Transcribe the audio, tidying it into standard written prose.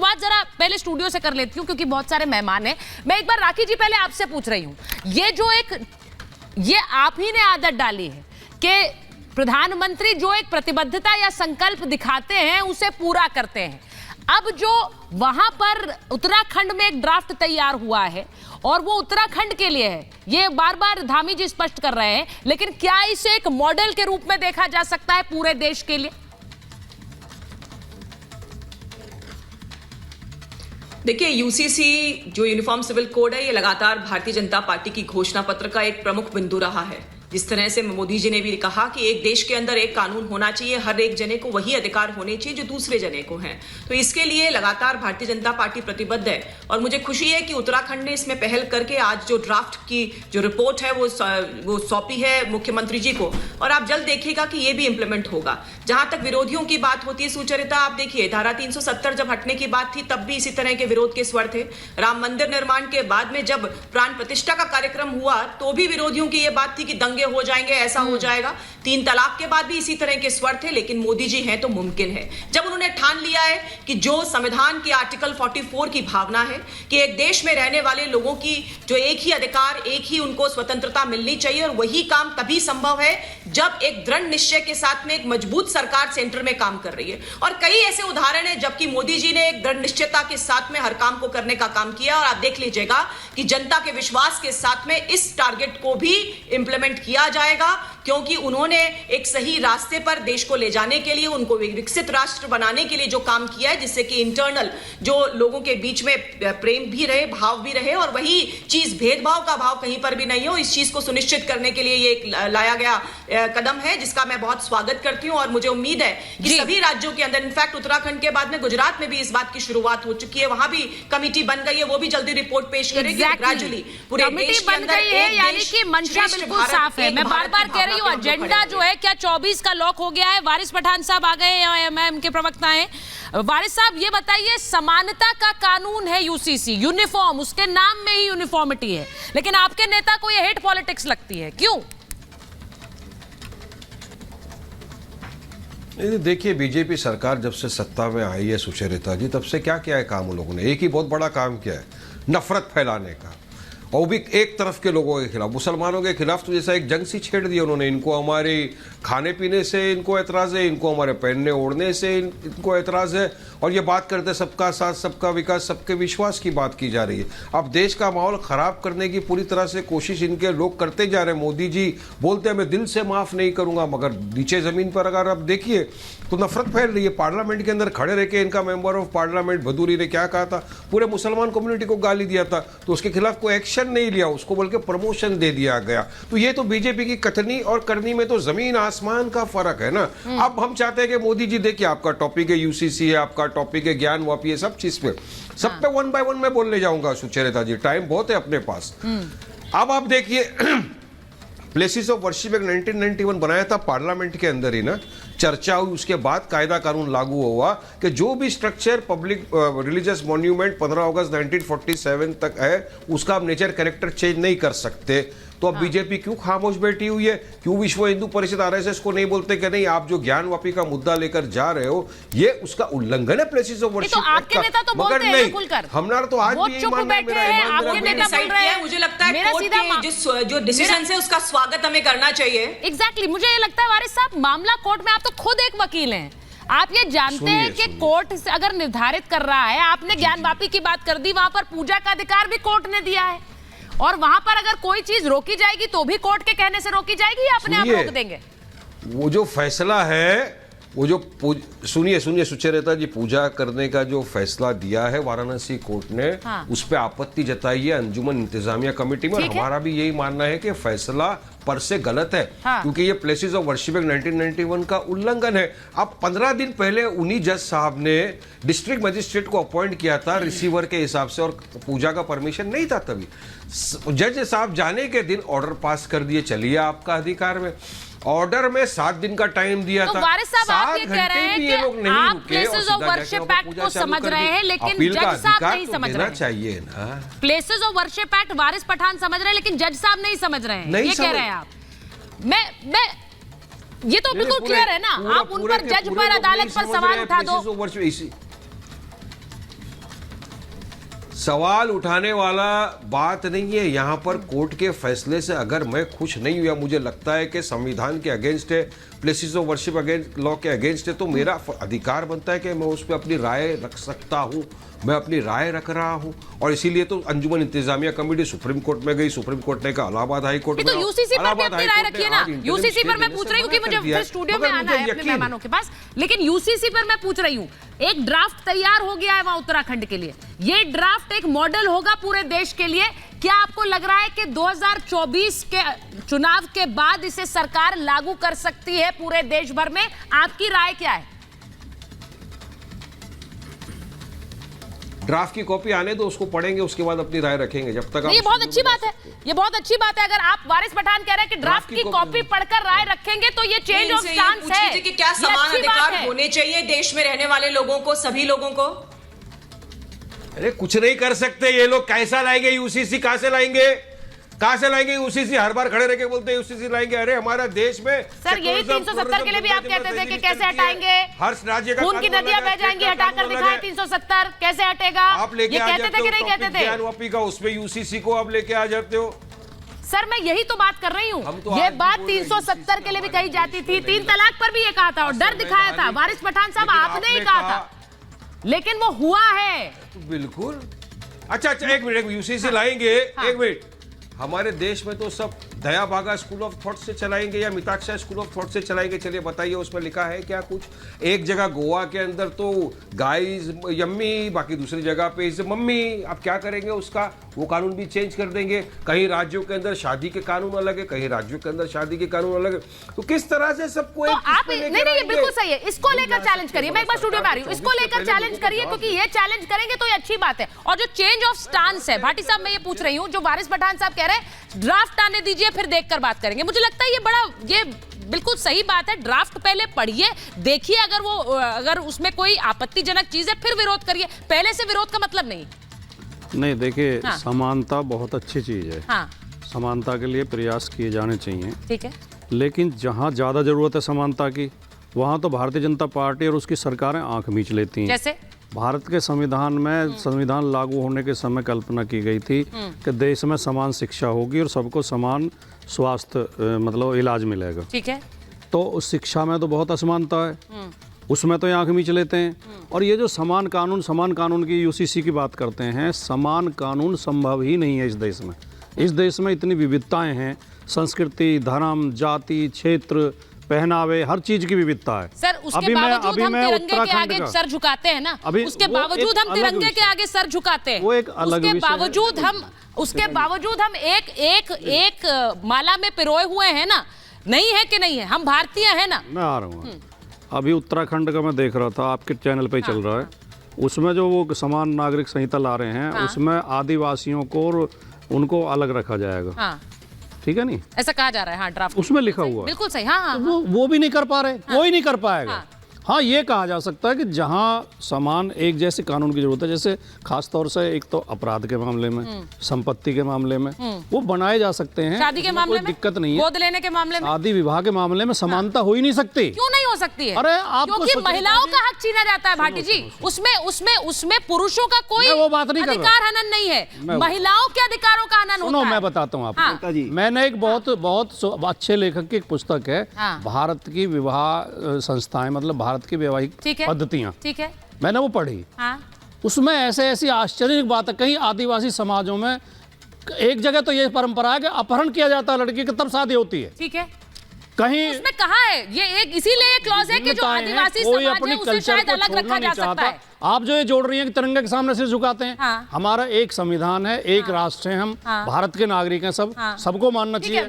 शुरुआत जरा पहले स्टूडियो से कर लेती हूँ क्योंकि बहुत सारे मेहमान हैं। मैं एक बार राखी जी पहले आपसे पूछ रही हूँ, ये आप ही ने आदत डाली है कि प्रधानमंत्री जो एक प्रतिबद्धता या संकल्प दिखाते हैं उसे पूरा करते हैं। अब जो वहां पर उत्तराखंड में एक ड्राफ्ट तैयार हुआ है और वो उत्तराखंड के लिए है, ये बार बार धामी जी स्पष्ट कर रहे हैं, लेकिन क्या इसे एक मॉडल के रूप में देखा जा सकता है पूरे देश के लिए? देखिए, यूसीसी जो यूनिफॉर्म सिविल कोड है, ये लगातार भारतीय जनता पार्टी की घोषणा पत्र का एक प्रमुख बिंदु रहा है। जिस तरह से मोदी जी ने भी कहा कि एक देश के अंदर एक कानून होना चाहिए, हर एक जने को वही अधिकार होने चाहिए जो दूसरे जने को हैं। तो इसके लिए लगातार भारतीय जनता पार्टी प्रतिबद्ध है और मुझे खुशी है कि उत्तराखंड ने इसमें पहल करके आज जो ड्राफ्ट की जो रिपोर्ट है वो सौंपी है मुख्यमंत्री जी को, और आप जल्द देखिएगा कि ये भी इंप्लीमेंट होगा। जहां तक विरोधियों की बात होती है सुचरिता, आप देखिए धारा 370 जब हटने की बात थी तब भी इसी तरह के विरोध के स्वर थे। राम मंदिर निर्माण के बाद में जब प्राण प्रतिष्ठा का कार्यक्रम हुआ तो भी विरोधियों की यह बात थी कि दंगे हो जाएंगे, ऐसा हो जाएगा। 3 तलाक के बाद भी इसी तरह के स्वर थे, लेकिन मोदी जी हैं तो मुमकिन है। जब उन्होंने ठान लिया है कि जो संविधान की आर्टिकल 44 की भावना है कि एक देश में रहने वाले लोगों की जो एक ही अधिकार, एक ही उनको स्वतंत्रता मिलनी चाहिए, और वही काम तभी संभव है जब एक दृढ़ निश्चय के साथ में एक मजबूत सरकार सेंटर में काम कर रही है। और कई ऐसे उदाहरण है जबकि मोदी जी ने एक दृढ़ निश्चयता के साथ में हर काम को करने का काम किया, और आप देख लीजिएगा कि जनता के विश्वास के साथ में इस टारगेट को भी इंप्लीमेंट किया जाएगा, क्योंकि उन्होंने एक सही रास्ते पर देश को ले जाने के लिए, उनको विकसित राष्ट्र बनाने के लिए जो काम किया है, जिससे कि इंटरनल जो लोगों के बीच में प्रेम भी रहे, भाव भी रहे, और वही चीज भेदभाव का भाव कहीं पर भी नहीं हो, इस चीज को सुनिश्चित करने के लिए ये एक लाया गया कदम है जिसका मैं बहुत स्वागत करती हूं। और मुझे उम्मीद है कि सभी राज्यों के अंदर, इनफैक्ट उत्तराखंड के बाद में गुजरात में भी इस बात की शुरुआत हो चुकी है, वहां भी कमेटी बन गई है, वो भी जल्दी रिपोर्ट पेश करेगी। ग्रेजुअली पूरे देश के अंदर एक यानी कि मंशा बिल्कुल साफ है। मैं बार बार कह रही हूँ एजेंडा जो है क्या 24 का लॉक हो गया है? वारिस पठान साहब आ गए, एमआईएम के प्रवक्ता हैं। वारिस साहब ये बताइए, समानता का कानून है यूसीसी, यूनिफॉर्म, उसके नाम में ही यूनिफॉर्मिटी है, लेकिन आपके नेता को ये हेट पॉलिटिक्स लगती है, क्यों? देखिए, बीजेपी सरकार जब से सत्ता में आई है सुचरिता जी, तब से क्या किया है काम उन लोगों ने? एक ही बहुत बड़ा काम किया है, नफरत फैलाने का, और भी एक तरफ के लोगों के खिलाफ, मुसलमानों के खिलाफ। तो जैसा एक जंग सी छेड़ दी उन्होंने। इनको हमारे खाने पीने से इनको एतराज़ है, इनको हमारे पहनने ओढ़ने से इनको एतराज़ है, और ये बात करते सबका साथ, सबका विकास, सबके विश्वास की बात की जा रही है। अब देश का माहौल ख़राब करने की पूरी तरह से कोशिश इनके लोग करते जा रहे हैं। मोदी जी बोलते हैं मैं दिल से माफ़ नहीं करूँगा, मगर नीचे ज़मीन पर अगर आप देखिए तो नफरत फैल रही है। पार्लियामेंट के अंदर खड़े रह के इनका मेंबर ऑफ पार्लियामेंट भदौरी ने क्या कहा था? पूरे मुसलमान कम्युनिटी को गाली दिया था, तो उसके खिलाफ कोई एक्शन नहीं लिया, उसको बल्कि प्रमोशन दे दिया गया। तो ये तो बीजेपी की कथनी और करनी में तो जमीन आसमान का फर्क है ना। अब हम चाहते हैं कि मोदी जी, देखिए आपका टॉपिक है यूसीसी है, आपका टॉपिक है ज्ञान वापी है, सब चीज पे, सब पे 1 बाय 1 मैं बोलने जाऊंगा सुचरिता जी, टाइम बहुत है अपने पास। अब आप देखिए प्लेसेस ऑफ वर्शिप एक 1991 बनाया था पार्लियामेंट के अंदर ही ना, चर्चा हुई, उसके बाद कायदा कानून लागू हुआ कि जो भी स्ट्रक्चर पब्लिक रिलीजियस मॉन्यूमेंट 15 अगस्त 1947 तक है उसका आप नेचर कैरेक्टर चेंज नहीं कर सकते। तो अब बीजेपी क्यों खामोश बैठी हुई है? क्यों विश्व हिंदू परिषद आरएसएस को नहीं बोलते कि नहीं, आप जो ज्ञानवापी का मुद्दा लेकर जा रहे हो ये उसका उल्लंघन है प्लेसेस ऑफ वर्शिप। तो आपके नेता तो बोलते हैं खुलकर, हमारा तो आज भी चुप बैठे हैं, आपके नेता बोल रहे हैं। मुझे लगता है कोर्ट के जो डिसीजन है उसका स्वागत हमें करना चाहिए। एग्जैक्टली, मुझे ये लगता है वारिस साहब, मामला कोर्ट में, आप तो खुद एक वकील हैं, आप ये जानते हैं कि कोर्ट अगर निर्धारित कर रहा है, आपने ज्ञानवापी की बात कर दी, वहां पर पूजा का अधिकार भी कोर्ट ने दिया है, और वहां पर अगर कोई चीज रोकी जाएगी तो भी कोर्ट के कहने से रोकी जाएगी या अपने आप रोक देंगे? वो जो फैसला है, वो जो सुनिए सुचरिता जी, पूजा करने का जो फैसला दिया है वाराणसी कोर्ट ने, हाँ। उस पर आपत्ति जताई है अंजुमन इंतजामिया कमेटी में, और हमारा भी यही मानना है कि फैसला पर से गलत है, हाँ। क्योंकि ये प्लेसेस ऑफ वर्शिप 1991 का उल्लंघन है। अब 15 दिन पहले उन्हीं जज साहब ने डिस्ट्रिक्ट मजिस्ट्रेट को अपॉइंट किया था रिसीवर के हिसाब से, और पूजा का परमिशन नहीं था तभी। जज साहब जाने के दिन ऑर्डर पास कर दिए, चलिए आपका अधिकार में। ऑर्डर में 7 दिन का टाइम दिया था। वारिस साहब, आप ये कह रहे हैं कि आप प्लेसेस ऑफ वर्शिप एक्ट को समझ रहे हैं, लेकिन जज साहब नहीं समझ रहे हैं। चाहिए ना, प्लेसेस ऑफ वर्शिप एक्ट वारिस पठान समझ रहे हैं, लेकिन जज साहब नहीं समझ रहे हैं, ये कह रहे हैं आप। मैं ये तो बिल्कुल क्लियर है ना, आप उन पर, जज पर, अदालत पर सवाल उठा दो। सवाल उठाने वाला बात नहीं है। यहाँ पर कोर्ट के फैसले से अगर मैं खुश नहीं हुआ, मुझे लगता है कि संविधान के अगेंस्ट है, places of worship against law के अगेंस्ट है, तो मेरा अधिकार बनता है कि मैं उस पर अपनी राय रख सकता हूँ। मैं अपनी राय रख रहा हूँ और इसीलिए तो अंजुमन इंतजामिया कमेटी सुप्रीम कोर्ट में गई। सुप्रीम कोर्ट ने कहा इलाहाबाद हाई कोर्ट में तो यूसीसी पर भी अपनी राय रखिए ना। यूसीसी पर मैं पूछ रही हूँ कि मुझे फिर स्टूडियो में आना है अपने मेहमानों के पास, लेकिन यूसीसी पर मैं पूछ रही हूँ, एक ड्राफ्ट तैयार हो गया है वहां उत्तराखंड के लिए। ये ड्राफ्ट एक मॉडल होगा पूरे देश के लिए। क्या आपको लग रहा है कि 2024 के चुनाव के बाद इसे सरकार लागू कर सकती है पूरे देश भर में? आपकी राय क्या है? ड्राफ्ट की कॉपी आने दो, उसको पढ़ेंगे, उसके बाद अपनी राय रखेंगे। जब तक ये बहुत अच्छी बात है, ये बहुत अच्छी बात है। अगर आप वारिस पठान कह रहे हैं कि ड्राफ्ट की कॉपी पढ़कर राय रखेंगे तो ये चेंज ऑफ स्टांस है। कि क्या समान अधिकार होने चाहिए देश में रहने वाले लोगों को, सभी लोगों को? अरे कुछ नहीं कर सकते ये लोग। कैसा लाएंगे यूसीसी? कहां से लाएंगे? कहां से लाएंगे यूसीसी? हर बार खड़े रह के बोलते हैं यूसीसी लाएंगे। अरे हमारा देश में सर यही 370 के लिए भी आप कहते थे कि कैसे हटाएंगे, हर राज्य का खून की नदियां बह जाएंगी, हटाकर दिखाएं 370 कैसे हटेगा? आप लेके ये आ कहते जाते थे कि हो नहीं कहते थे? ज्ञानवापी का उसमें यूसीसी को आप लेके आ जाते हो। सर मैं यही तो बात कर रही हूँ। तो ये आज भी बात बोल रहे हैं 370 के लिए भी कही जाती थी, 3 तलाक पर भी ये कहा था और डर दिखाया था। वारिस पठान साहब आपने ही कहा था, लेकिन वो हुआ है। बिल्कुल। अच्छा, एक मिनट, यूसीसी लाएंगे। एक मिनट, हमारे देश में तो सब दया बागा स्कूल ऑफ थॉट से चलाएंगे या मिताक्षरा स्कूल ऑफ थॉट से चलाएंगे? चलिए बताइए, उसमें लिखा है क्या कुछ? एक जगह गोवा के अंदर तो गाय यम्मी, बाकी दूसरी जगह पे इज मम्मी। अब क्या करेंगे उसका? वो कानून भी चेंज कर देंगे। कहीं राज्यों के अंदर शादी के कानून अलग है, कहीं राज्यों के अंदर शादी के कानून अलग है। तो किस तरह से सबको तो आप नहीं, ये बिल्कुल सही है। इसको लेकर चैलेंज करिए। मैं एक बार स्टूडियो में आ रही हूँ, इसको लेकर चैलेंज करिए, क्योंकि ये चैलेंज करेंगे तो ये अच्छी बात है। और जो चेंज ऑफ स्टांस है, भाटी साहब मैं ये पूछ रही हूँ, जो वारिस पठान साहब कह रहे हैं ड्राफ्ट आने दीजिए फिर देखकर बात करेंगे, मुझे लगता है ये बिल्कुल सही बात है। ड्राफ्ट पहले पढ़िए, देखिए, अगर उसमें कोई आपत्तिजनक चीज है फिर विरोध करिए। पहले से विरोध का मतलब नहीं। देखिए, हाँ। समानता बहुत अच्छी चीज है। हाँ। समानता के लिए प्रयास किए जाने चाहिए, ठीक है, लेकिन जहाँ ज्यादा जरूरत है समानता की, वहाँ तो भारतीय जनता पार्टी और उसकी सरकारें आंख मीच लेती हैं। जैसे भारत के संविधान में संविधान लागू होने के समय कल्पना की गई थी कि देश में समान शिक्षा होगी और सबको समान स्वास्थ्य मतलब इलाज मिलेगा। ठीक है, तो उस शिक्षा में तो बहुत असमानता है, उसमें तो ये आंख मीच लेते हैं। और ये जो समान कानून की यूसीसी की बात करते हैं, समान कानून संभव ही नहीं है इस देश में। इस देश में इतनी विविधताएं हैं, संस्कृति, धर्म, जाति, क्षेत्र, पहनावे, हर चीज की विविधता है। सर उसके बावजूद हम तिरंगे के आगे सर झुकाते हैं ना। उसके बावजूद हम तिरंगे के आगे सर झुकाते हैं। वो एक अलग उसके बावजूद हम एक माला में पिरोए हुए हैं ना। नहीं है कि नहीं है? हम भारतीय हैं ना। मैं आ रहा हूँ, अभी उत्तराखंड का मैं देख रहा था, आपके चैनल पे चल रहा है। उसमें जो वो समान नागरिक संहिता ला रहे हैं, उसमें आदिवासियों को और उनको अलग रखा जाएगा। ठीक है, नहीं ऐसा कहा जा रहा है। हाँ, ड्राफ्ट उसमें लिखा हुआ है। बिल्कुल सही। हाँ, वो भी नहीं कर पा रहे, कोई नहीं कर पाएगा। हाँ, ये कहा जा सकता है कि जहाँ समान एक जैसे कानून की जरूरत है, जैसे खास तौर से एक तो अपराध के मामले में, संपत्ति के मामले में वो बनाए जा सकते हैं। शादी के मामले में दिक्कत नहीं है। गोद लेने के मामले में, शादी विवाह के मामले में समानता हो ही नहीं सकती। क्यों नहीं हो सकती है? अरे आपको क्योंकि महिलाओं का हक छीना जाता है भाटी जी। उसमें पुरुषों का कोई वो बात नहीं कर रहा। अधिकार हनन नहीं है, महिलाओं के अधिकारों का हनन होता है। मैं बताता हूँ आपको। मैंने एक बहुत अच्छे लेखक की एक पुस्तक है, भारत की विवाह संस्थाएं, मतलब भारत की वैवाहिक पद्धतियां, ठीक है, मैंने वो पढ़ी। उसमें ऐसी आश्चर्यजनक बात है, कहीं आदिवासी समाजों में एक जगह तो ये परंपरा है कि अपहरण किया जाता है लड़की की, तब शादी होती है। ठीक है, कहीं उसमें कहा है ये एक इसीलिए क्लॉज है कि जो आदिवासी समाज है उसे शायद अलग रखा जा सकता है। आप जो ये जोड़ रही हैं कि तिरंगे के सामने सिर झुकाते हैं। हमारा एक संविधान है, एक राष्ट्र है, हम भारत के नागरिक हैं, सबको मानना चाहिए।